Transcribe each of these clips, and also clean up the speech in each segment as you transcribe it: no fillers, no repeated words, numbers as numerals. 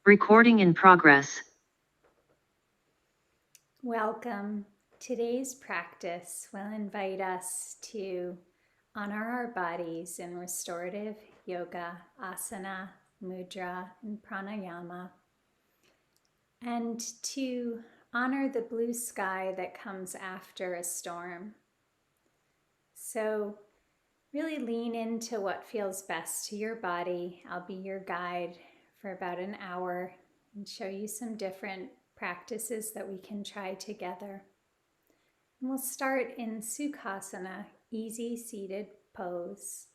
Recording in progress. Welcome. Today's practice will invite us to honor our bodies in restorative yoga, asana, mudra, and pranayama, and to honor the blue sky that comes after a storm. So really lean into what feels best to your body. I'll be your guide for about an hour and show you some different practices that we can try together. And we'll start in Sukhasana, easy seated pose,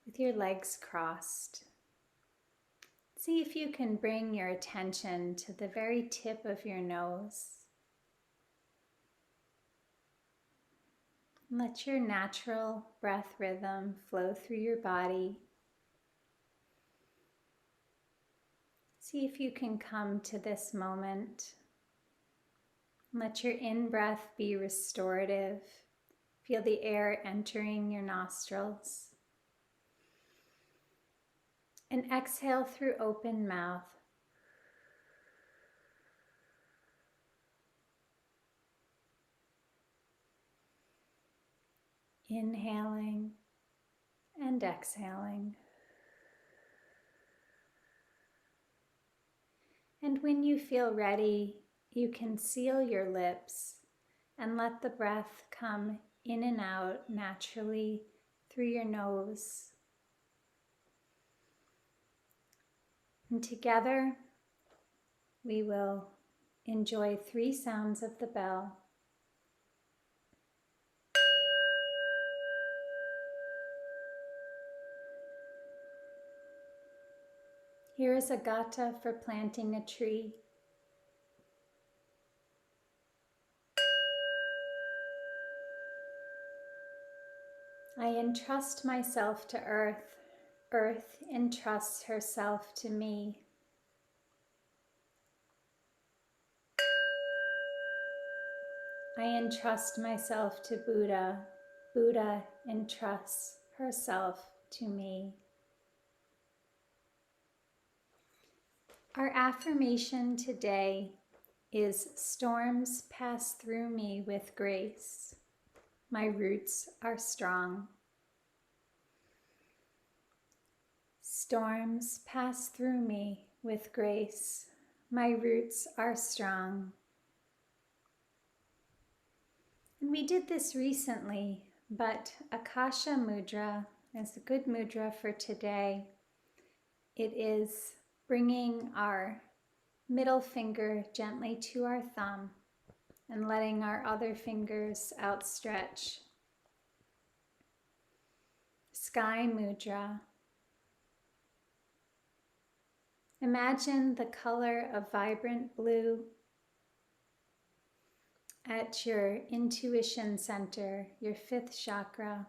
with your legs crossed. See if you can bring your attention to the very tip of your nose. Let your natural breath rhythm flow through your body. See if you can come to this moment. Let your in-breath be restorative. Feel the air entering your nostrils. And exhale through open mouth. Inhaling and exhaling. And when you feel ready, you can seal your lips and let the breath come in and out naturally through your nose. And together, we will enjoy 3 sounds of the bell. Here is a gata for planting a tree. I entrust myself to earth. Earth entrusts herself to me. I entrust myself to Buddha. Buddha entrusts herself to me. Our affirmation today is: storms pass through me with grace. My roots are strong. Storms pass through me with grace. My roots are strong. And we did this recently, but Akasha Mudra is a good mudra for today. It is bringing our middle finger gently to our thumb and letting our other fingers outstretch. Sky Mudra. Imagine the color of vibrant blue at your intuition center, your 5th chakra,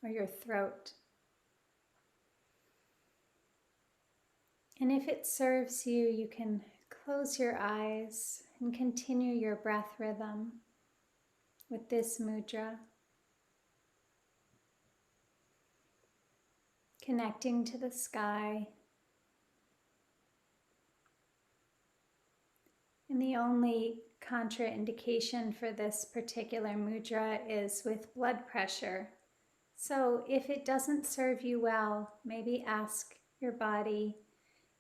or your throat. And if it serves you, you can close your eyes and continue your breath rhythm with this mudra, connecting to the sky. And the only contraindication for this particular mudra is with blood pressure. So if it doesn't serve you well, maybe ask your body,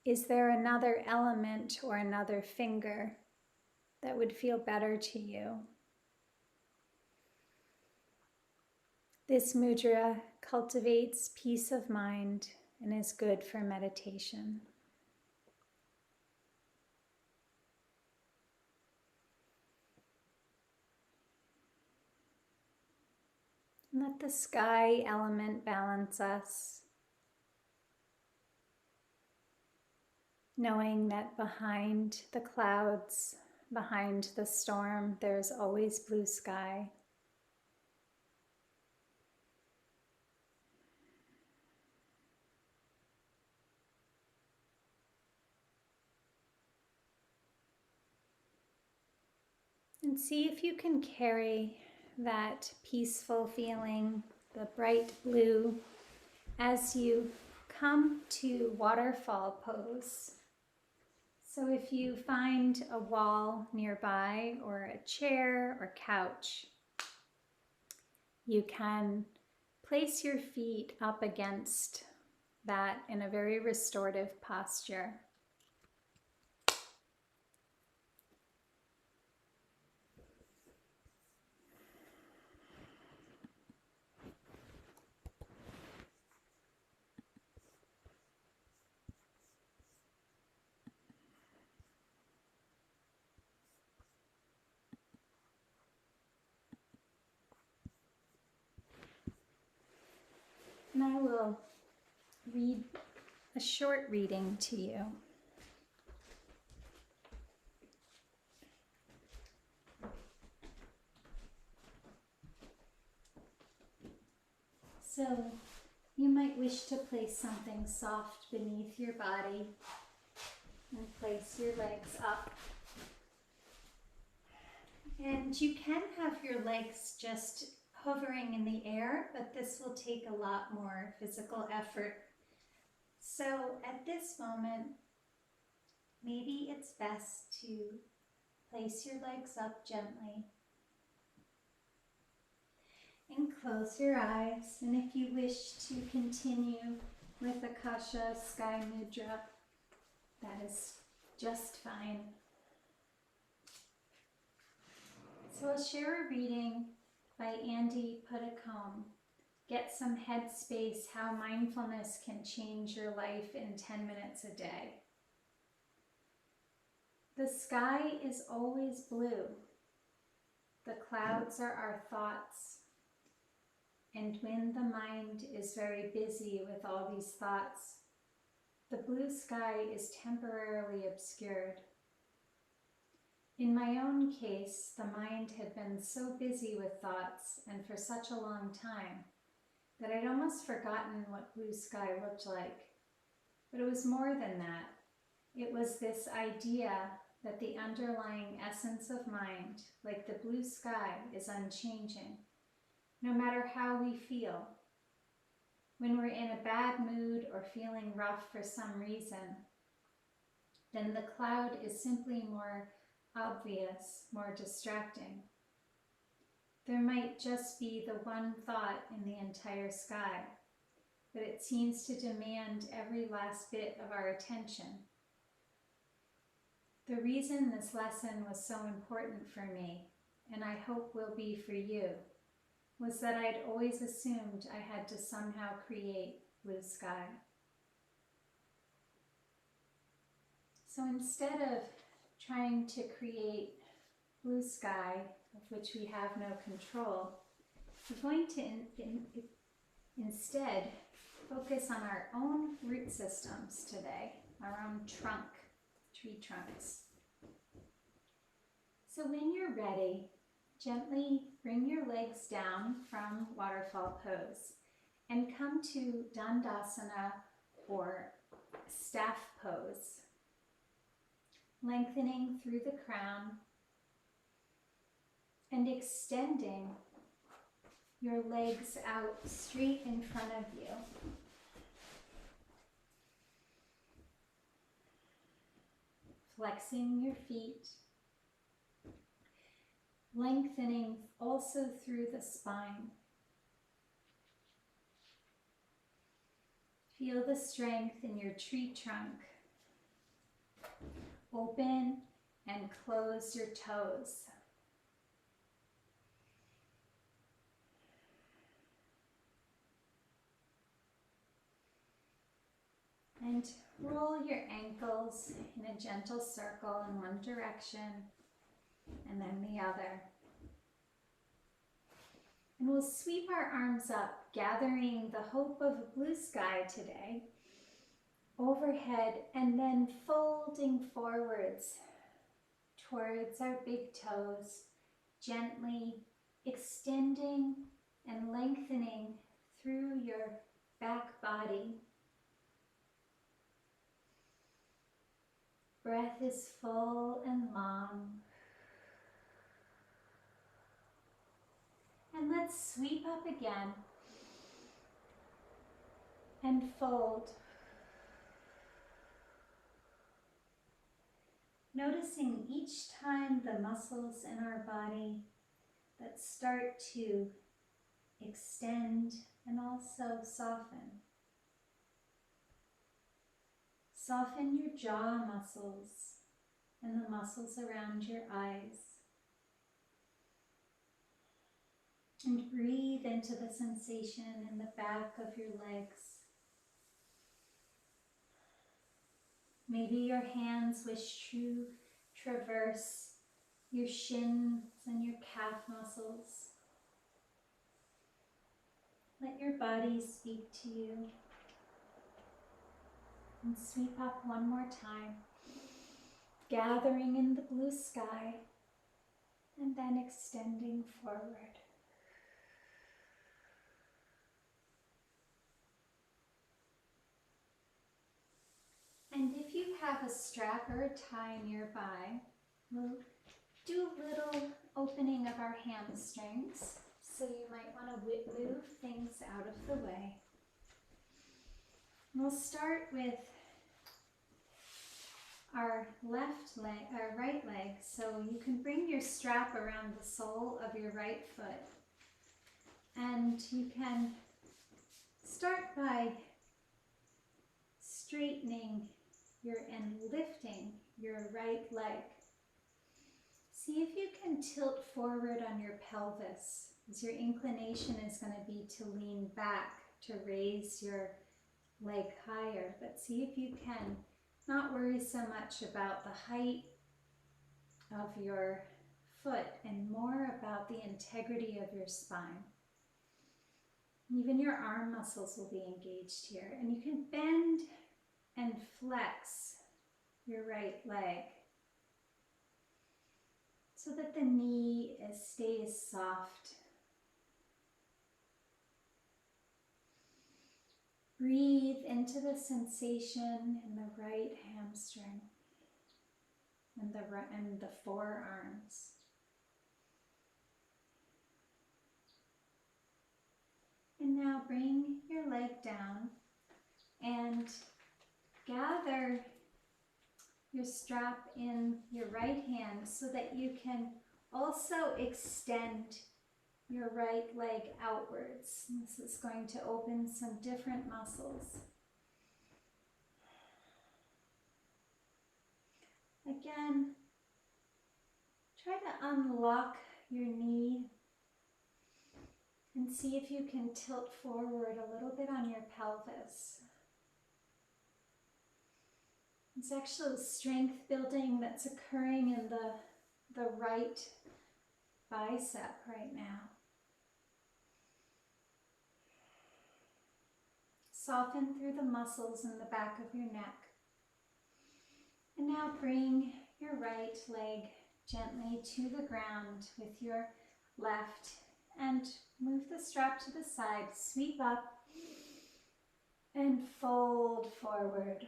is there another element or another finger that would feel better to you? This mudra cultivates peace of mind and is good for meditation. Let the sky element balance us, knowing that behind the clouds, behind the storm, there's always blue sky. And see if you can carry that peaceful feeling, the bright blue, as you come to waterfall pose. So if you find a wall nearby or a chair or couch, you can place your feet up against that in a very restorative posture. And I will read a short reading to you. So you might wish to place something soft beneath your body and place your legs up. And you can have your legs just hovering in the air, but this will take a lot more physical effort. So at this moment, maybe it's best to place your legs up gently and close your eyes. And if you wish to continue with Akasha Sky Mudra, that is just fine. So I'll share a reading by Andy Puddicombe. Get some headspace, how mindfulness can change your life in 10 minutes a day. The sky is always blue. The clouds are our thoughts. And when the mind is very busy with all these thoughts, the blue sky is temporarily obscured. In my own case, the mind had been so busy with thoughts and for such a long time that I'd almost forgotten what blue sky looked like. But it was more than that. It was this idea that the underlying essence of mind, like the blue sky, is unchanging, no matter how we feel. When we're in a bad mood or feeling rough for some reason, then the cloud is simply more obvious, more distracting. There might just be the one thought in the entire sky, but it seems to demand every last bit of our attention. The reason this lesson was so important for me, and I hope will be for you, was that I'd always assumed I had to somehow create blue sky. So instead of trying to create blue sky, of which we have no control, we're going to instead focus on our own root systems today, our own trunk, tree trunks. So when you're ready, gently bring your legs down from waterfall pose and come to Dandasana or staff pose, lengthening through the crown and extending your legs out straight in front of you. Flexing your feet, lengthening also through the spine. Feel the strength in your tree trunk. Open and close your toes. And roll your ankles in a gentle circle in one direction and then the other. And we'll sweep our arms up, gathering the hope of a blue sky today, overhead, and then folding forwards towards our big toes, gently extending and lengthening through your back body. Breath is full and long. And let's sweep up again and fold. noticing each time the muscles in our body that start to extend and also soften. Soften your jaw muscles and the muscles around your eyes. And breathe into the sensation in the back of your legs. Maybe your hands wish to traverse your shins and your calf muscles. Let your body speak to you. And sweep up one more time, gathering in the blue sky and then extending forward. And if you have a strap or a tie nearby, we'll do a little opening of our hamstrings. So you might want to move things out of the way. We'll start with our left leg, our right leg. So you can bring your strap around the sole of your right foot. And you can start by straightening and lifting your right leg. See if you can tilt forward on your pelvis, as your inclination is going to be to lean back to raise your leg higher. But see if you can not worry so much about the height of your foot and more about the integrity of your spine. Even your arm muscles will be engaged here. And you can bend and flex your right leg so that the knee stays soft. Breathe into the sensation in the right hamstring and the forearms. And now bring your leg down and gather your strap in your right hand so that you can also extend your right leg outwards. This is going to open some different muscles. Again, try to unlock your knee and see if you can tilt forward a little bit on your pelvis. It's actually strength building that's occurring in the right bicep right now. Soften through the muscles in the back of your neck. And now bring your right leg gently to the ground with your left and move the strap to the side. Sweep up and fold forward.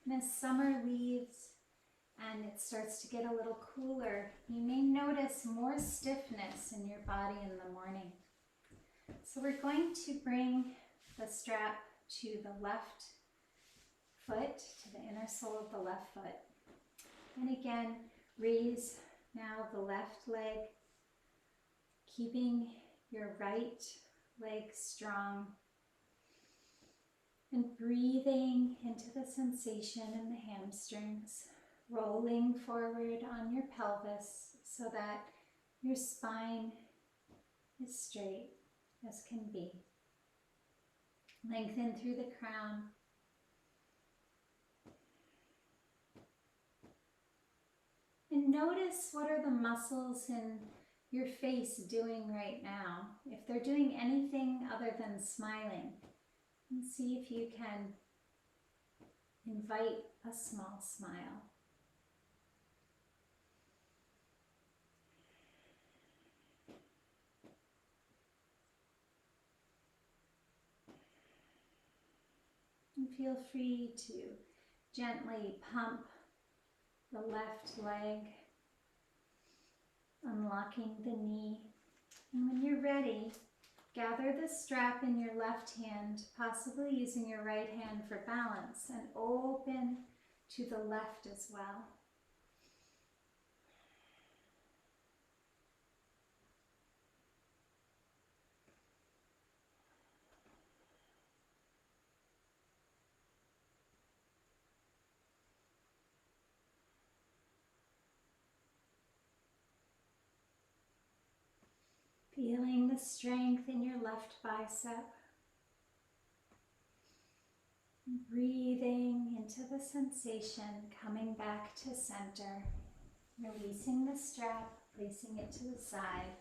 And as summer leaves and it starts to get a little cooler, you may notice more stiffness in your body in the morning. So we're going to bring the strap to the left foot, to the inner sole of the left foot. And again, raise now the left leg, keeping your right leg strong. And breathing into the sensation in the hamstrings, rolling forward on your pelvis so that your spine is straight as can be. Lengthen through the crown. And notice what are the muscles in your face doing right now. If they're doing anything other than smiling. And see if you can invite a small smile. And feel free to gently pump the left leg, unlocking the knee. And when you're ready, gather the strap in your left hand, possibly using your right hand for balance, and open to the left as well. Feeling the strength in your left bicep. Breathing into the sensation, coming back to center. Releasing the strap, placing it to the side.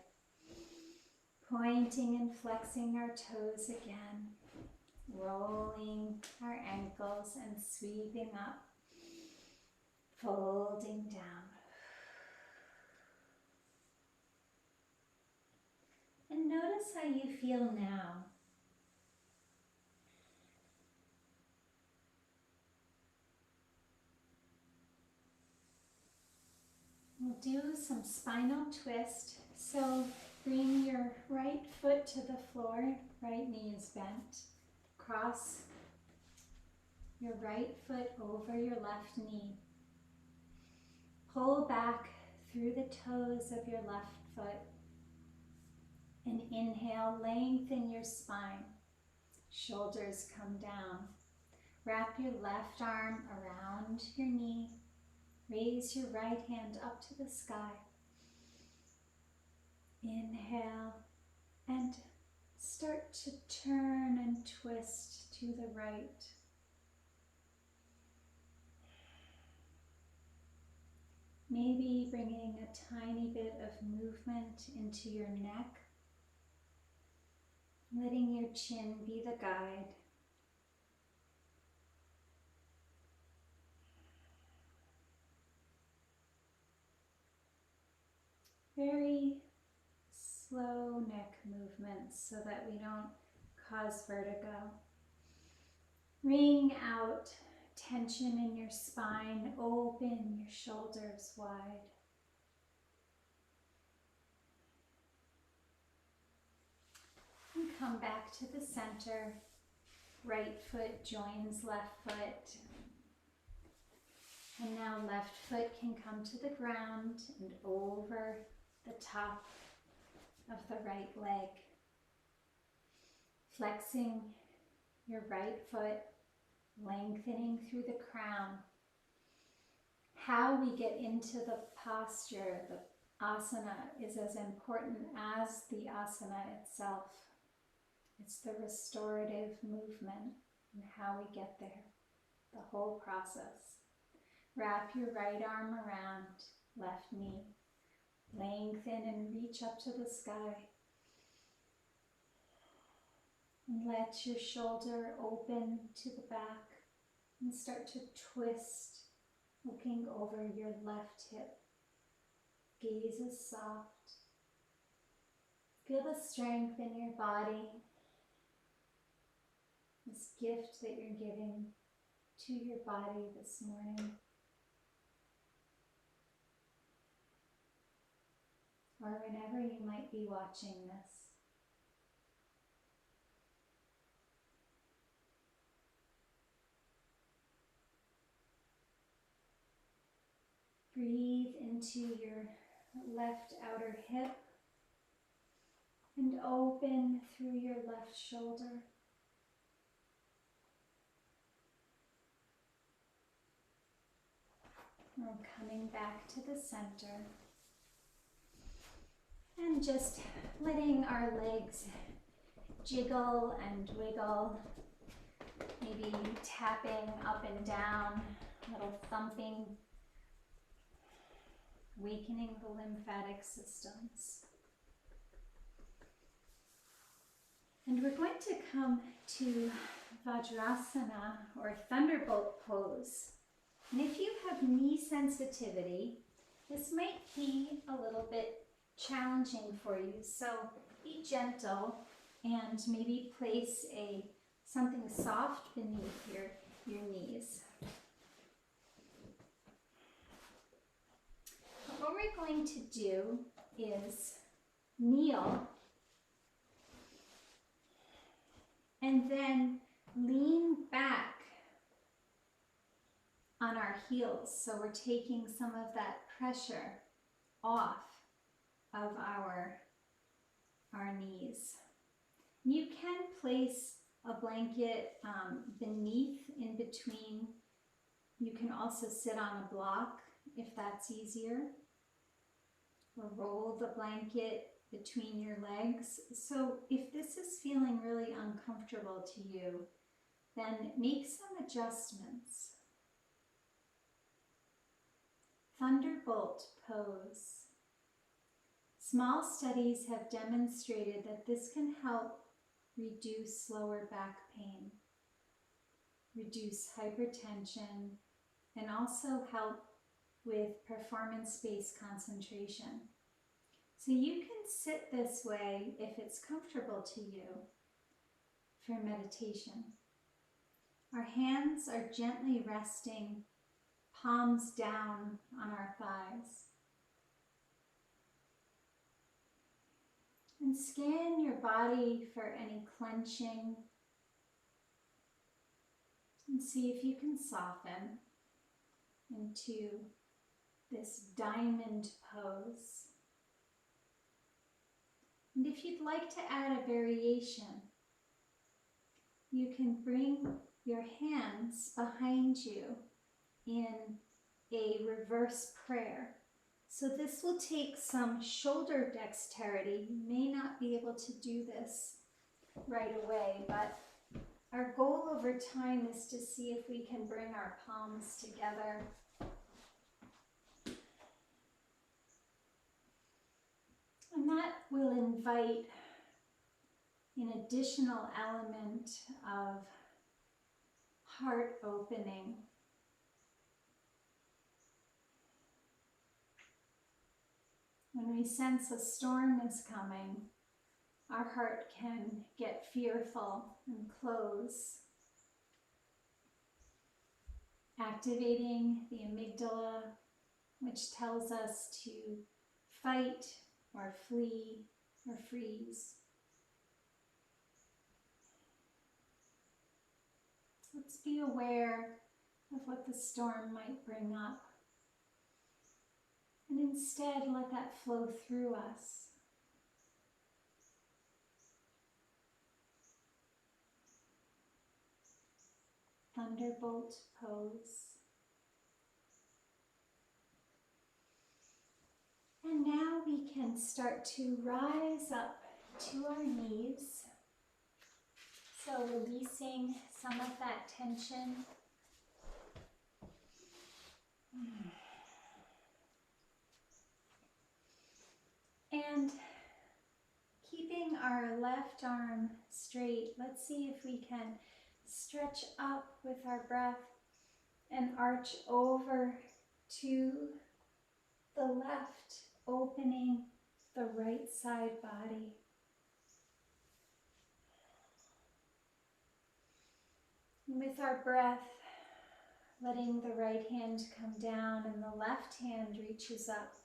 Pointing and flexing our toes again. Rolling our ankles and sweeping up. Folding down. And notice how you feel now. We'll do some spinal twist. So bring your right foot to the floor, right knee is bent. Cross your right foot over your left knee. Pull back through the toes of your left foot. And inhale, lengthen your spine. Shoulders come down. Wrap your left arm around your knee. Raise your right hand up to the sky. Inhale and start to turn and twist to the right. Maybe bringing a tiny bit of movement into your neck. Letting your chin be the guide. Very slow neck movements so that we don't cause vertigo. Wring out tension in your spine, open your shoulders wide. And come back to the center. Right foot joins left foot. And now left foot can come to the ground and over the top of the right leg. Flexing your right foot, lengthening through the crown. How we get into the posture, the asana, is as important as the asana itself. It's the restorative movement and how we get there, the whole process. Wrap your right arm around left knee. Lengthen and reach up to the sky. And let your shoulder open to the back and start to twist, looking over your left hip. Gaze is soft. Feel the strength in your body. This gift that you're giving to your body this morning. Or whenever you might be watching this. Breathe into your left outer hip and open through your left shoulder. We're coming back to the center. And just letting our legs jiggle and wiggle, maybe tapping up and down, a little thumping, awakening the lymphatic systems. And we're going to come to Vajrasana, or Thunderbolt pose. And if you have knee sensitivity, this might be a little bit challenging for you, so be gentle and maybe place something soft beneath your knees. But what we're going to do is kneel And then lean back on our heels. So we're taking some of that pressure off of our knees. You can place a blanket beneath, in between. You can also sit on a block if that's easier, or roll the blanket between your legs. So if this is feeling really uncomfortable to you, then make some adjustments. Thunderbolt pose. Small studies have demonstrated that this can help reduce lower back pain, reduce hypertension, and also help with performance-based concentration. So you can sit this way if it's comfortable to you for meditation. Our hands are gently resting, palms down on our thighs. And scan your body for any clenching and see if you can soften into this diamond pose. And if you'd like to add a variation, you can bring your hands behind you in a reverse prayer. So this will take some shoulder dexterity. You may not be able to do this right away, but our goal over time is to see if we can bring our palms together. And that will invite an additional element of heart opening. When we sense a storm is coming, our heart can get fearful and close, activating the amygdala, which tells us to fight or flee or freeze. Let's be aware of what the storm might bring up, and instead let that flow through us. Thunderbolt pose. And now we can start to rise up to our knees. So releasing some of that tension. And keeping our left arm straight, let's see if we can stretch up with our breath and arch over to the left, opening the right side body. And with our breath, letting the right hand come down and the left hand reaches up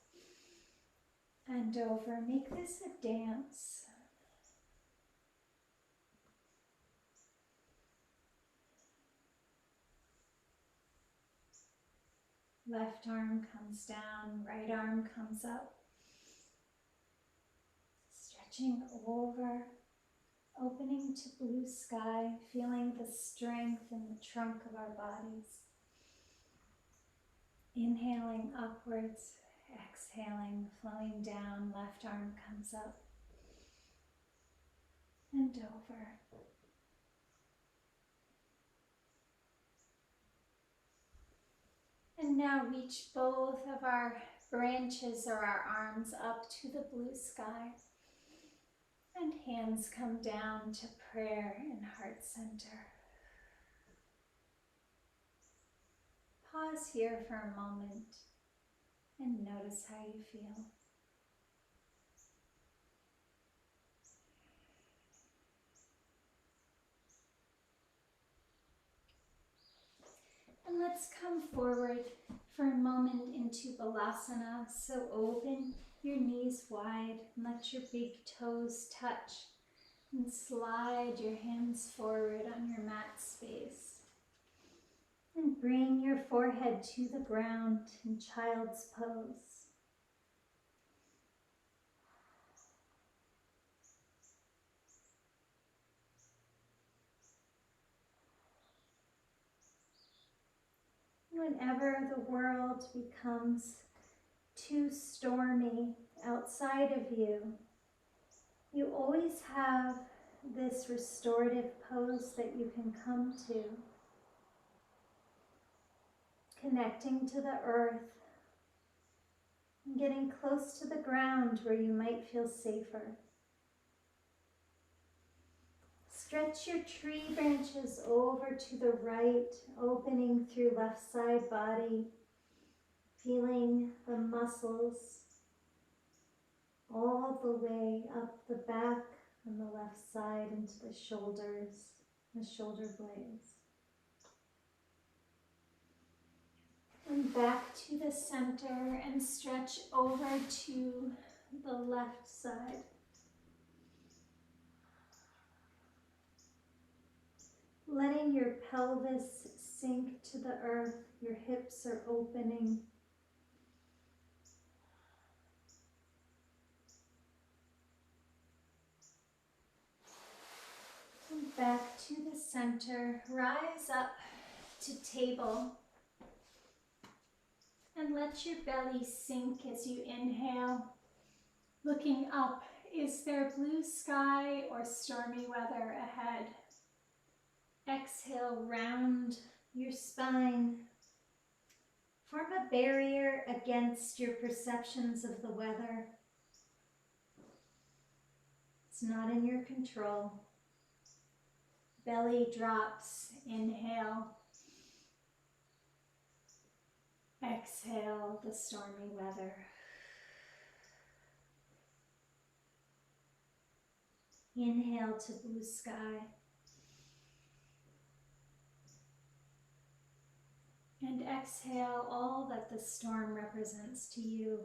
and over. Make this a dance. Left arm comes down, right arm comes up. Stretching over, opening to blue sky, feeling the strength in the trunk of our bodies. Inhaling upwards, exhaling, flowing down, left arm comes up and over. And now reach both of our branches or our arms up to the blue sky. And hands come down to prayer in heart center. Pause here for a moment and notice how you feel. And let's come forward for a moment into Balasana. So open your knees wide and let your big toes touch. And slide your hands forward on your mat space. And bring your forehead to the ground in child's pose. Whenever the world becomes too stormy outside of you, you always have this restorative pose that you can come to, connecting to the earth, and getting close to the ground where you might feel safer. Stretch your tree branches over to the right, opening through left side body, feeling the muscles all the way up the back on the left side into the shoulders, the shoulder blades. And back to the center and stretch over to the left side. Letting your pelvis sink to the earth, your hips are opening. And back to the center, rise up to table. And let your belly sink as you inhale. Looking up, is there blue sky or stormy weather ahead? Exhale, round your spine. Form a barrier against your perceptions of the weather. It's not in your control. Belly drops, inhale. Exhale the stormy weather. Inhale to blue sky. And exhale all that the storm represents to you.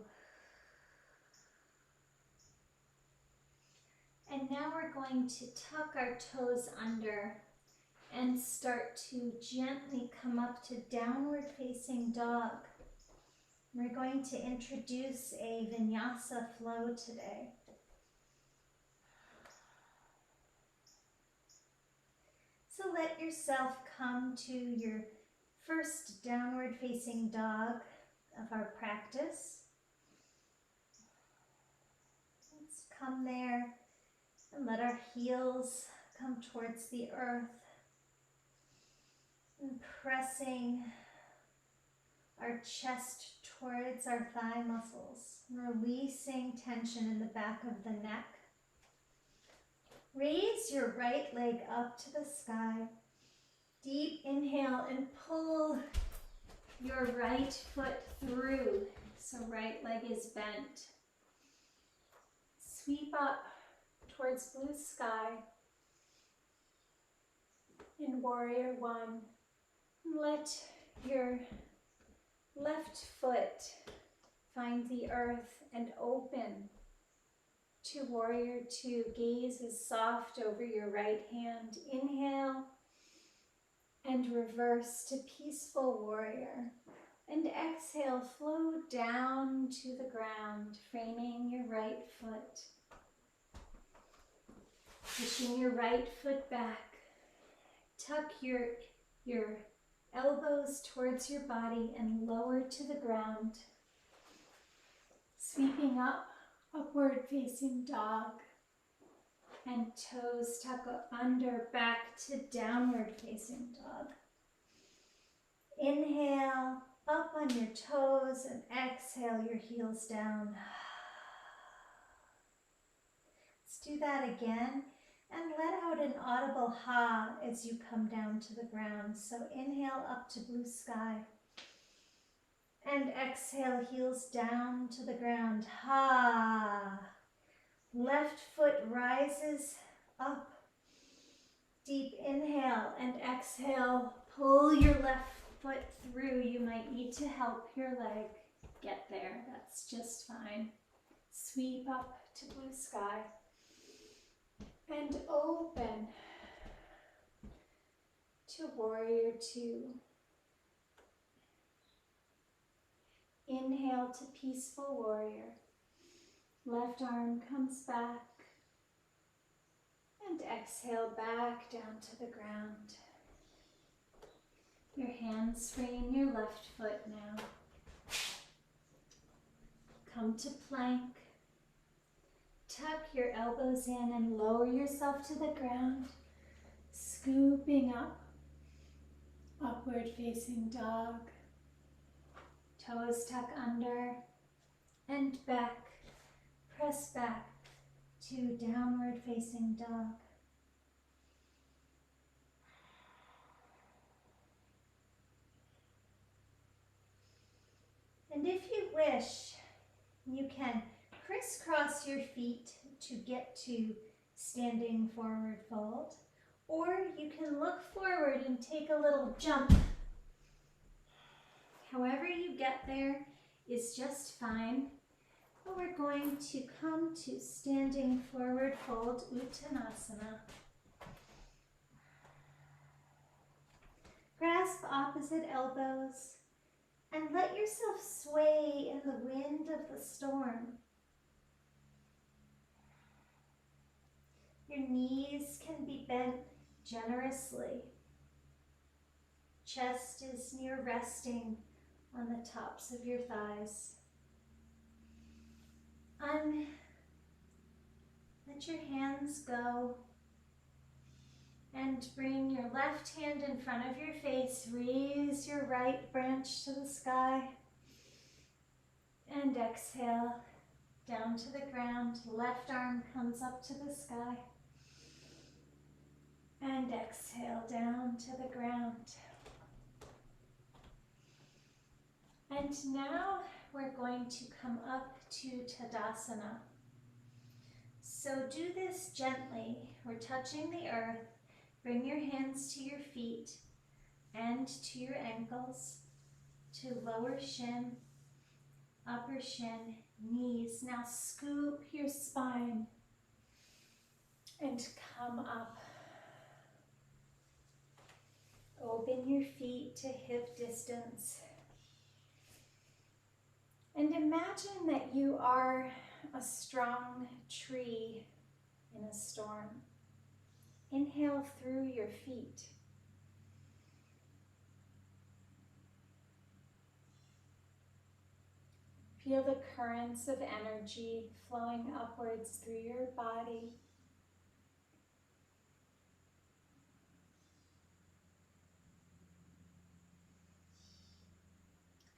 And now we're going to tuck our toes under and start to gently come up to downward facing dog. We're going to introduce a vinyasa flow today. So let yourself come to your first downward facing dog of our practice. Let's come there and let our heels come towards the earth. And pressing our chest towards our thigh muscles, releasing tension in the back of the neck. Raise your right leg up to the sky. Deep inhale and pull your right foot through. So right leg is bent. Sweep up towards blue sky. In warrior one, let your left foot find the earth and open to warrior two. Gaze is soft over your right hand. Inhale and reverse to peaceful warrior. And exhale, flow down to the ground, framing your right foot. Pushing your right foot back. Tuck your elbows towards your body and lower to the ground. Sweeping up, upward facing dog. And toes tuck under, back to downward facing dog. Inhale, up on your toes, and exhale your heels down. Let's do that again. And let out an audible ha as you come down to the ground. So inhale up to blue sky. And exhale, heels down to the ground. Ha. Left foot rises up. Deep inhale and exhale. Pull your left foot through. You might need to help your leg get there. That's just fine. Sweep up to blue sky. And open to warrior two. Inhale to peaceful warrior. Left arm comes back. And exhale back down to the ground. Your hands frame your left foot now. Come to plank. Tuck your elbows in and lower yourself to the ground. Scooping up. Upward facing dog. Toes tuck under and back. Press back to downward facing dog. And if you wish, you can crisscross your feet to get to standing forward fold, or you can look forward and take a little jump. However you get there is just fine. But we're going to come to standing forward fold, Uttanasana. Grasp opposite elbows and let yourself sway in the wind of the storm. Your knees can be bent generously. Chest is near resting on the tops of your thighs. Let your hands go and bring your left hand in front of your face. Raise your right branch to the sky and exhale down to the ground. Left arm comes up to the sky and exhale down to the ground. And now we're going to come up to Tadasana. So do this gently. We're touching the earth. Bring your hands to your feet and to your ankles, to lower shin, upper shin, knees. Now scoop your spine and come up. Open your feet to hip distance. And imagine that you are a strong tree in a storm. Inhale through your feet. Feel the currents of energy flowing upwards through your body.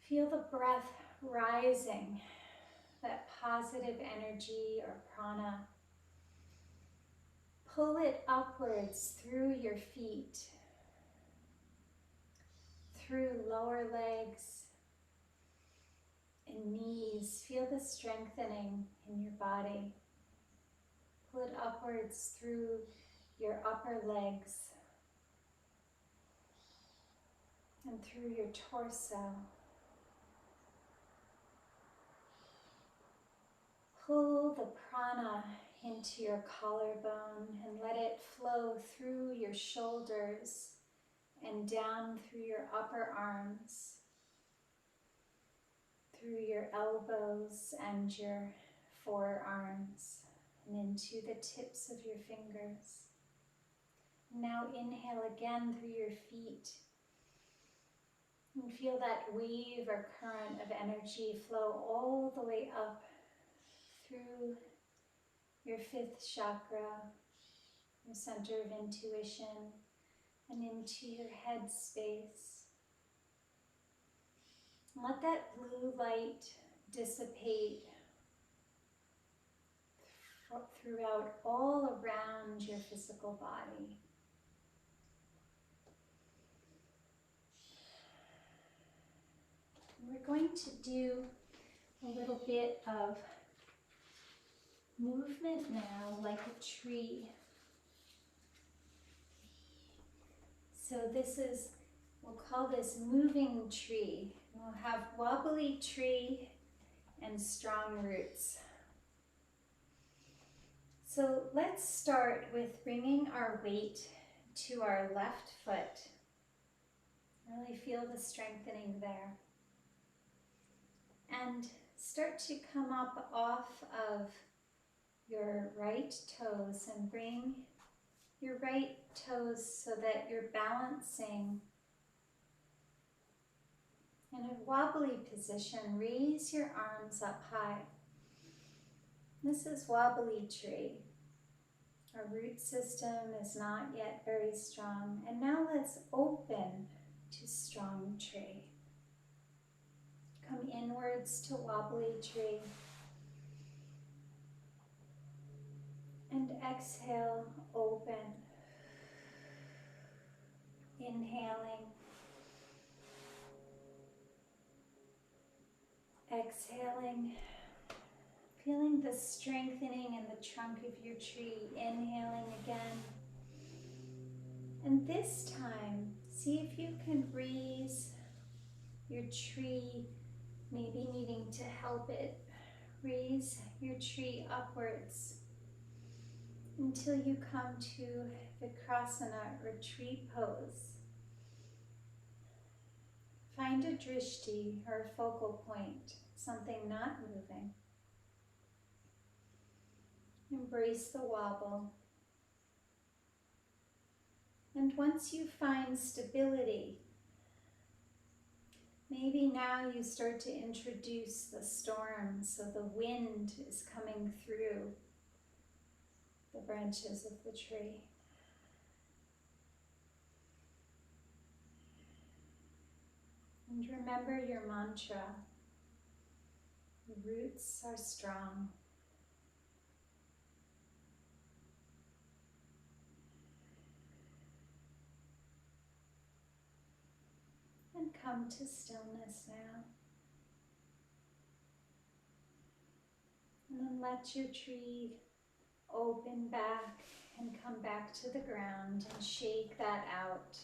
Feel the breath rising, that positive energy or prana. Pull it upwards through your feet, through lower legs and knees. Feel the strengthening in your body. Pull it upwards through your upper legs and through your torso. Pull the prana into your collarbone and let it flow through your shoulders and down through your upper arms, through your elbows and your forearms, and into the tips of your fingers. Now inhale again through your feet. And feel that wave or current of energy flow all the way up through your fifth chakra, your center of intuition, and into your head space. Let that blue light dissipate throughout all around your physical body. We're going to do a little bit of movement now, like a tree. So this is, we'll call this moving tree. We'll have wobbly tree and strong roots. So let's start with bringing our weight to our left foot. Really feel the strengthening there. And start to come up off of your right toes and bring your right toes so that you're balancing in a wobbly position. Raise your arms up high. This is wobbly tree. Our root system is not yet very strong. And now let's open to strong tree. Come inwards to wobbly tree. And exhale, open. Inhaling. Exhaling. Feeling the strengthening in the trunk of your tree. Inhaling again. And this time, see if you can raise your tree, maybe needing to help it. Raise your tree upwards until you come to Vikrasana, retreat pose. Find a drishti or a focal point, something not moving. Embrace the wobble. And once you find stability, maybe now you start to introduce the storm, so the wind is coming through the branches of the tree. And remember your mantra, the roots are strong. And come to stillness now. And then let your tree open back and come back to the ground and shake that out.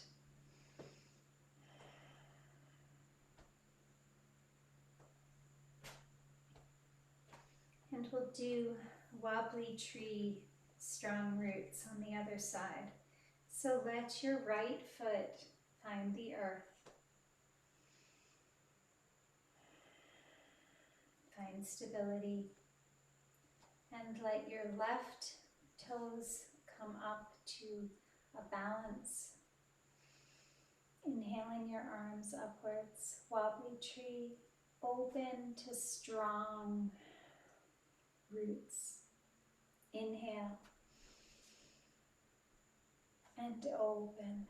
And we'll do wobbly tree, strong roots on the other side. So let your right foot find the earth. Find stability. And let your left toes come up to a balance. Inhaling your arms upwards, wobbly tree, open to strong roots. Inhale and open.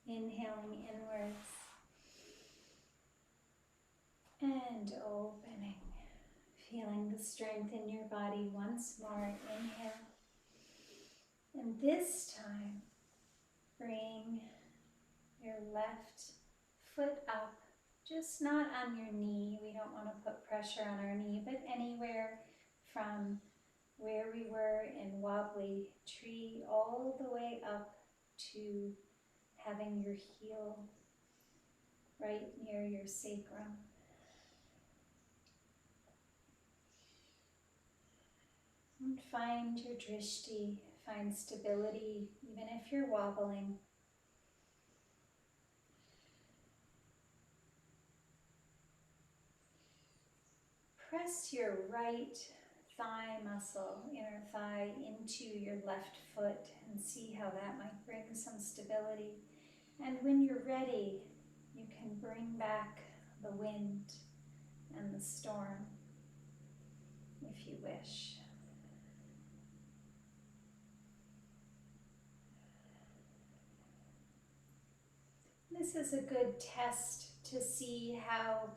Inhaling inwards and opening. Feeling the strength in your body once more. Inhale. And this time, bring your left foot up, just not on your knee. We don't want to put pressure on our knee, but anywhere from where we were in wobbly tree all the way up to having your heel right near your sacrum. And find your drishti, find stability, even if you're wobbling. Press your right thigh muscle, inner thigh, into your left foot and see how that might bring some stability. And when you're ready, you can bring back the wind and the storm if you wish. This is a good test to see how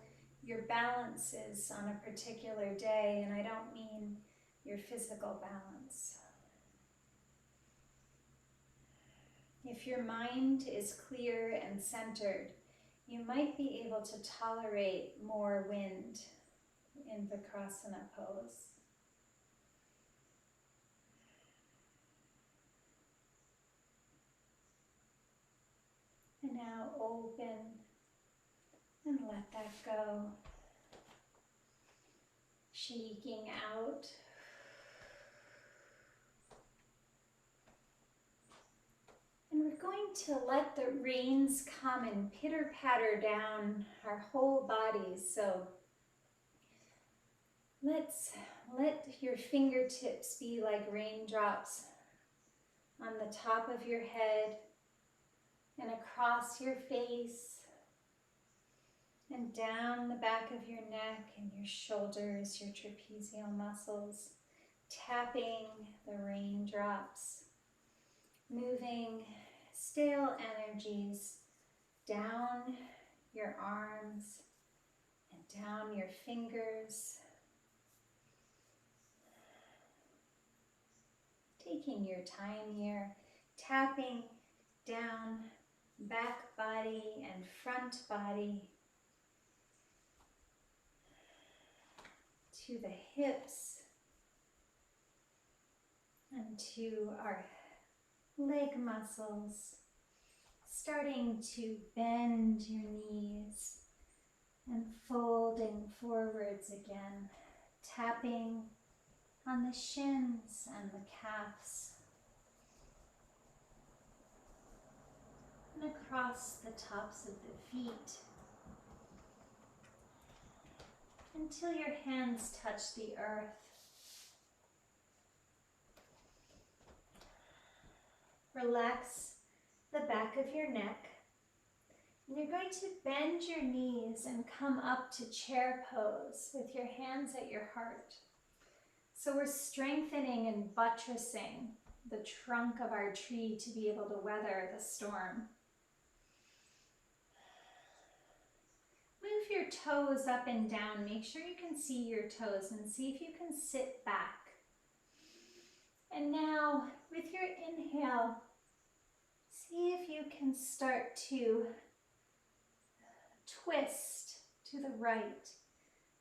your balance is on a particular day, and I don't mean your physical balance. If your mind is clear and centered, you might be able to tolerate more wind in Vikrasana pose. And now open and let that go. shaking out. And we're going to let the rains come and pitter-patter down our whole bodies. So let's let your fingertips be like raindrops on the top of your head and across your face and down the back of your neck and your shoulders, your trapezial muscles, tapping the raindrops, moving stale energies down your arms and down your fingers, taking your time here, tapping down back body and front body to the hips and to our leg muscles, starting to bend your knees and folding forwards again, tapping on the shins and the calves and across the tops of the feet until your hands touch the earth. Relax the back of your neck. And you're going to bend your knees and come up to chair pose with your hands at your heart. So we're strengthening and buttressing the trunk of our tree to be able to weather the storm. Move your toes up and down. Make sure you can see your toes and see if you can sit back. And now, with your inhale, see if you can start to twist to the right.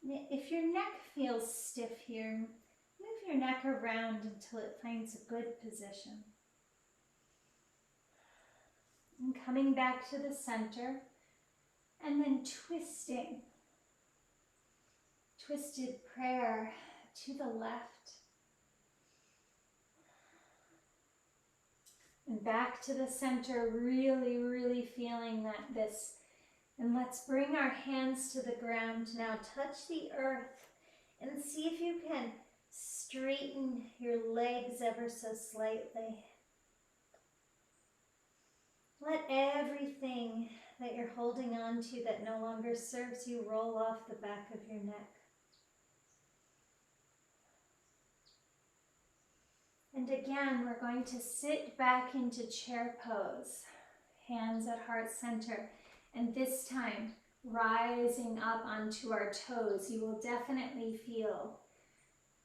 If your neck feels stiff here, move your neck around until it finds a good position. And coming back to the center, and then twisting. Twisted prayer to the left. And back to the center, really, really feeling this. And let's bring our hands to the ground now. Touch the earth and see if you can straighten your legs ever so slightly. Let everything that you're holding on to that no longer serves you roll off the back of your neck. And again, we're going to sit back into chair pose, hands at heart center. And this time, rising up onto our toes. You will definitely feel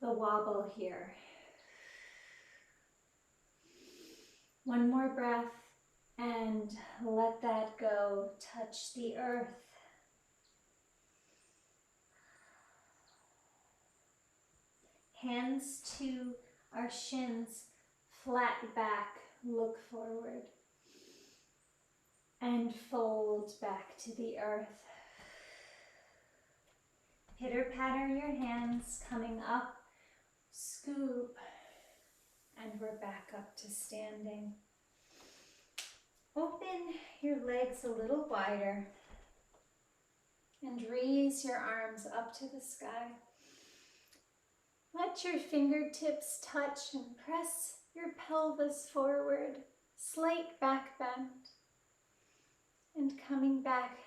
the wobble here. One more breath and let that go. Touch the earth. Hands to our shins, flat back, look forward. And fold back to the earth. Pitter-patter your hands, coming up, scoop, and we're back up to standing. Open your legs a little wider and raise your arms up to the sky. Let your fingertips touch and press your pelvis forward, slight back bend. And coming back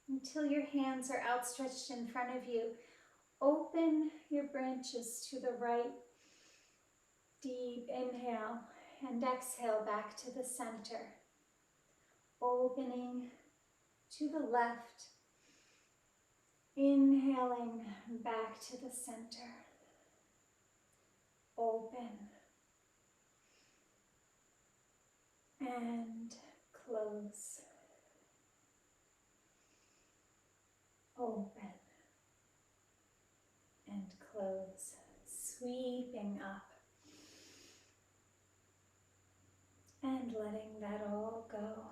until your hands are outstretched in front of you. Open your branches to the right. Deep inhale and exhale back to the center. Opening to the left. Inhaling back to the center. Open. And close. Open and close, sweeping up and letting that all go.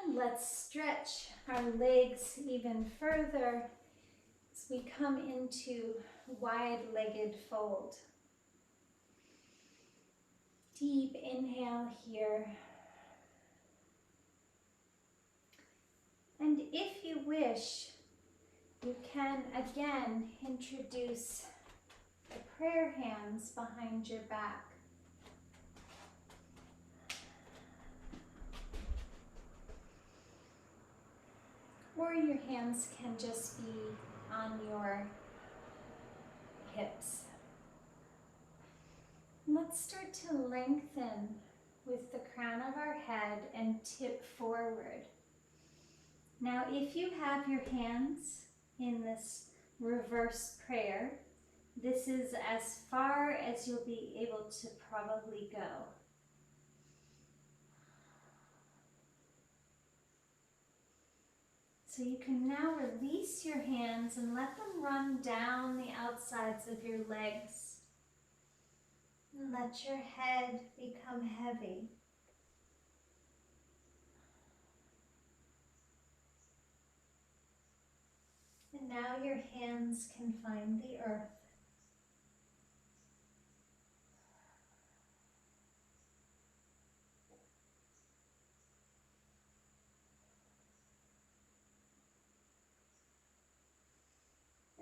And let's stretch our legs even further as we come into wide-legged fold. Deep inhale here. And if you wish, you can again introduce the prayer hands behind your back. Or your hands can just be on your hips. Let's start to lengthen with the crown of our head and tip forward. Now, if you have your hands in this reverse prayer, this is as far as you'll be able to probably go. So you can now release your hands and let them run down the outsides of your legs. And let your head become heavy. And now your hands can find the earth.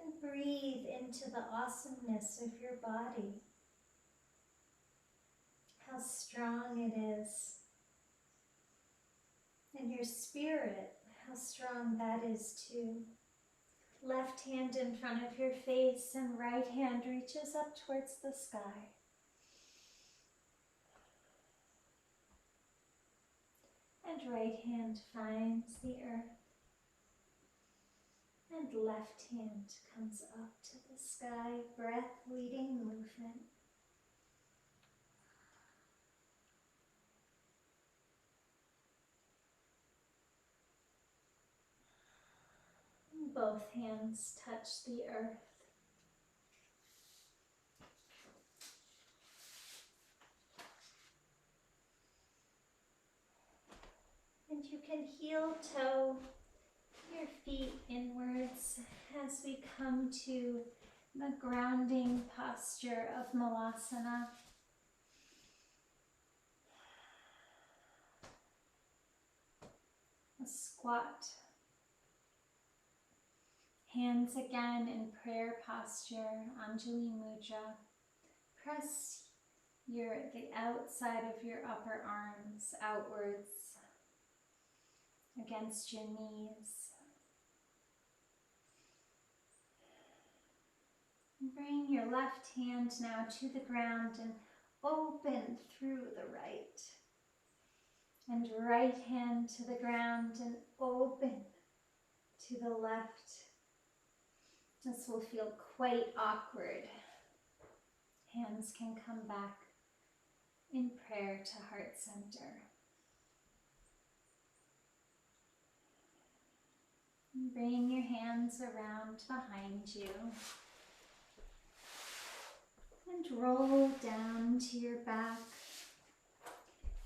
And breathe into the awesomeness of your body. How strong it is. And your spirit, how strong that is too. Left hand in front of your face and right hand reaches up towards the sky. And right hand finds the earth. And left hand comes up to the sky, breath leading movement. And both hands touch the earth. And you can heel toe your feet inwards as we come to the grounding posture of Malasana. A squat. Hands again in prayer posture, Anjali Mudra. Press the outside of your upper arms outwards against your knees. Bring your left hand now to the ground and open through the right. And right hand to the ground and open to the left. This will feel quite awkward. Hands can come back in prayer to heart center. Bring your hands around behind you. And roll down to your back,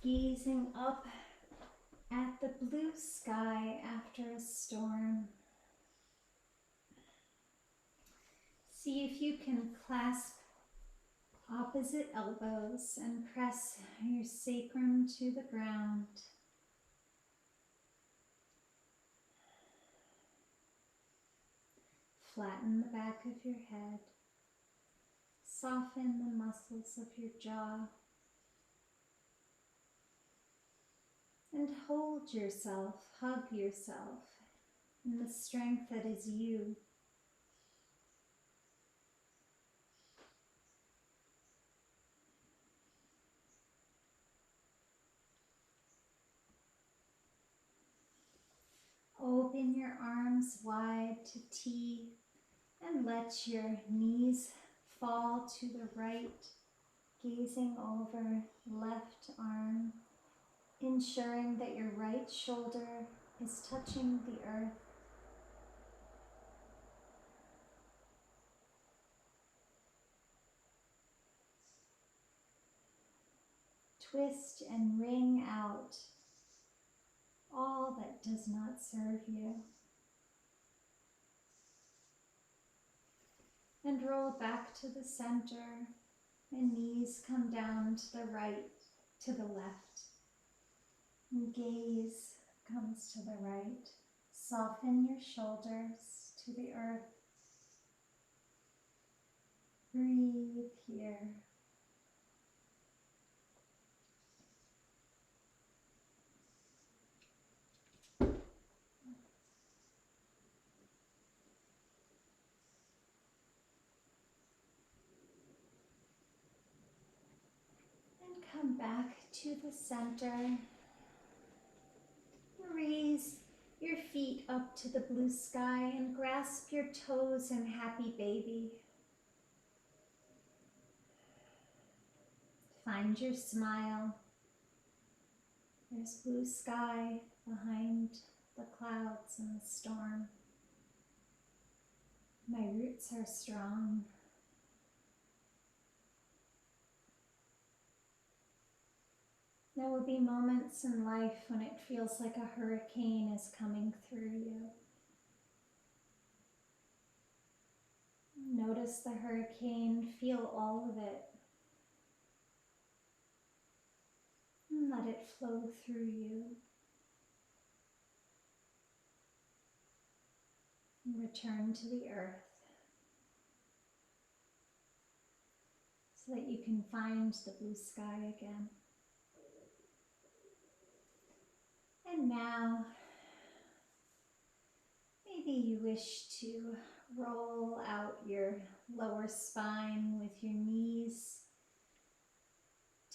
gazing up at the blue sky after a storm. See if you can clasp opposite elbows and press your sacrum to the ground. Flatten the back of your head. Soften the muscles of your jaw. And hold yourself, hug yourself in the strength that is you. Open your arms wide to T and let your knees fall to the right, gazing over left arm, ensuring that your right shoulder is touching the earth. Twist and wring out all that does not serve you. And roll back to the center, and knees come down to the right, to the left. And gaze comes to the right. Soften your shoulders to the earth. Breathe here. And come back to the center. Raise your feet up to the blue sky and grasp your toes in happy baby. Find your smile. There's blue sky behind the clouds and the storm. My roots are strong. There will be moments in life when it feels like a hurricane is coming through you. Notice the hurricane, feel all of it. And let it flow through you. And return to the earth so that you can find the blue sky again. And now, maybe you wish to roll out your lower spine with your knees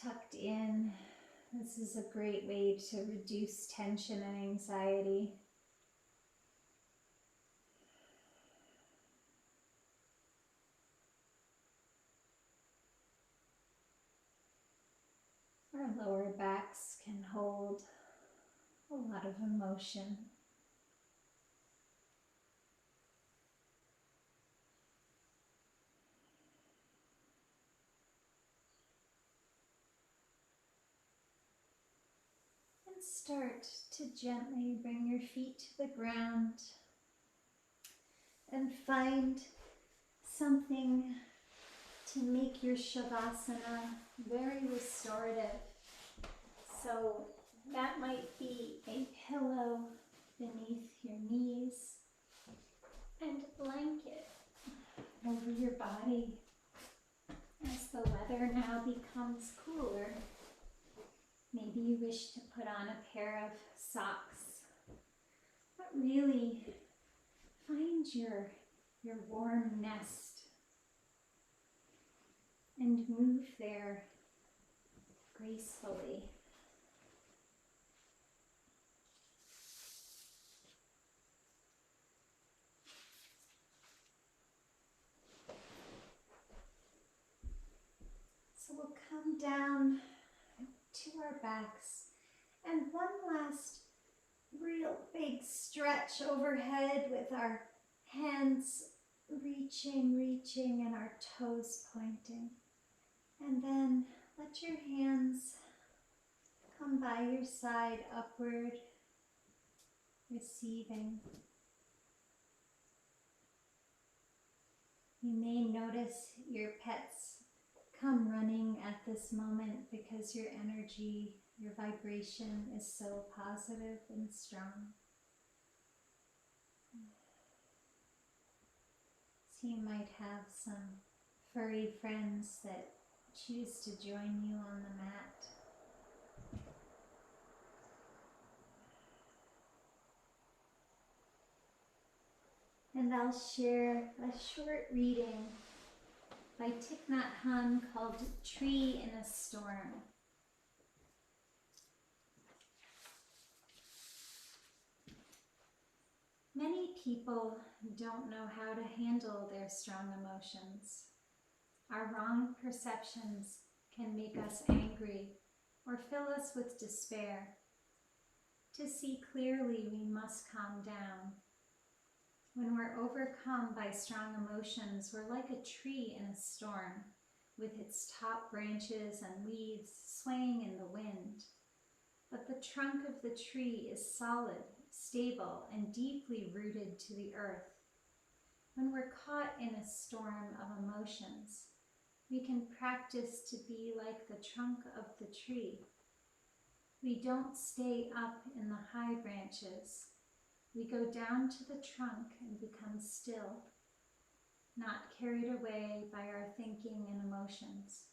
tucked in. This is a great way to reduce tension and anxiety. Our lower backs can hold a lot of emotion. And start to gently bring your feet to the ground and find something to make your Shavasana very restorative. So that might be a pillow beneath your knees and a blanket over your body. As the weather now becomes cooler, maybe you wish to put on a pair of socks, but really find your warm nest and move there gracefully. So we'll come down to our backs and one last real big stretch overhead with our hands reaching and our toes pointing. And then let your hands come by your side upward, receiving. You may notice your pets come running at this moment because your energy, your vibration is so positive and strong. So you might have some furry friends that choose to join you on the mat. And I'll share a short reading by Thich Nhat Hanh called Tree in a Storm. Many people don't know how to handle their strong emotions. Our wrong perceptions can make us angry or fill us with despair. To see clearly, we must calm down. When we're overcome by strong emotions, we're like a tree in a storm, with its top branches and leaves swaying in the wind. but the trunk of the tree is solid, stable, and deeply rooted to the earth. When we're caught in a storm of emotions, we can practice to be like the trunk of the tree. We don't stay up in the high branches. We go down to the trunk and become still, not carried away by our thinking and emotions.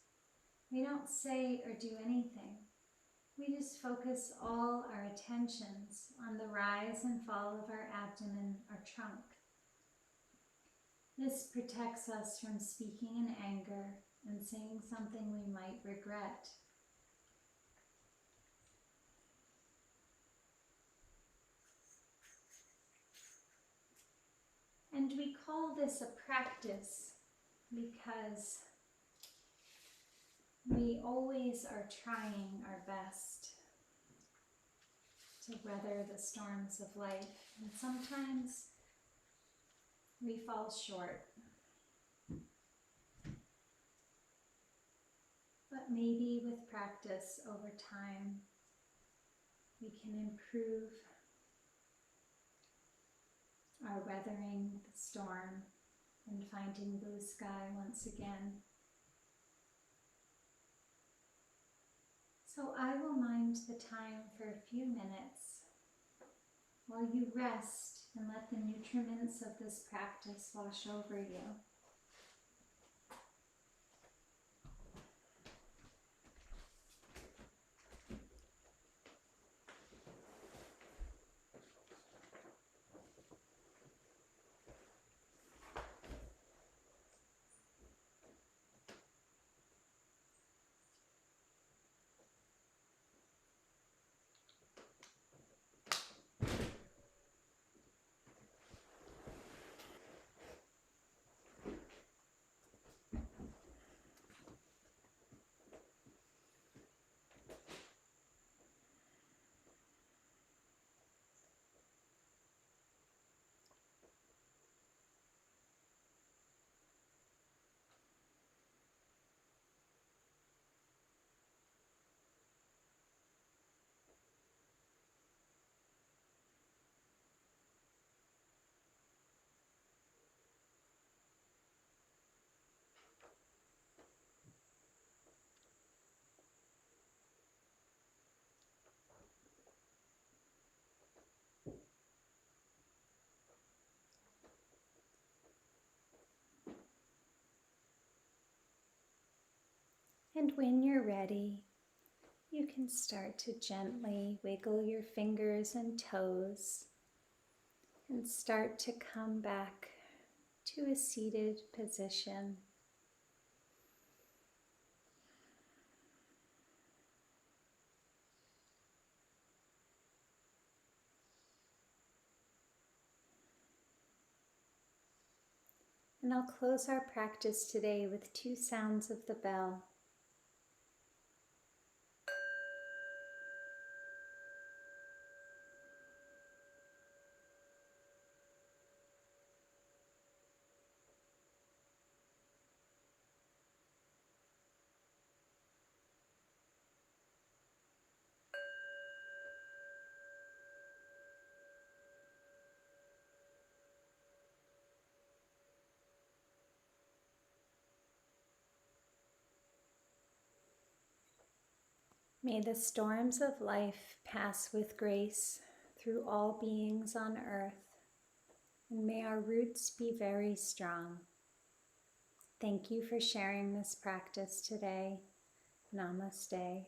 We don't say or do anything. We just focus all our attentions on the rise and fall of our abdomen or trunk. This protects us from speaking in anger and saying something we might regret. And we call this a practice because we always are trying our best to weather the storms of life, and sometimes we fall short. But maybe with practice over time, we can improve our weathering the storm and finding blue sky once again. So I will mind the time for a few minutes while you rest and let the nutriments of this practice wash over you. And when you're ready, you can start to gently wiggle your fingers and toes and start to come back to a seated position. And I'll close our practice today with 2 sounds of the bell. May the storms of life pass with grace through all beings on earth, and may our roots be very strong. Thank you for sharing this practice today. Namaste.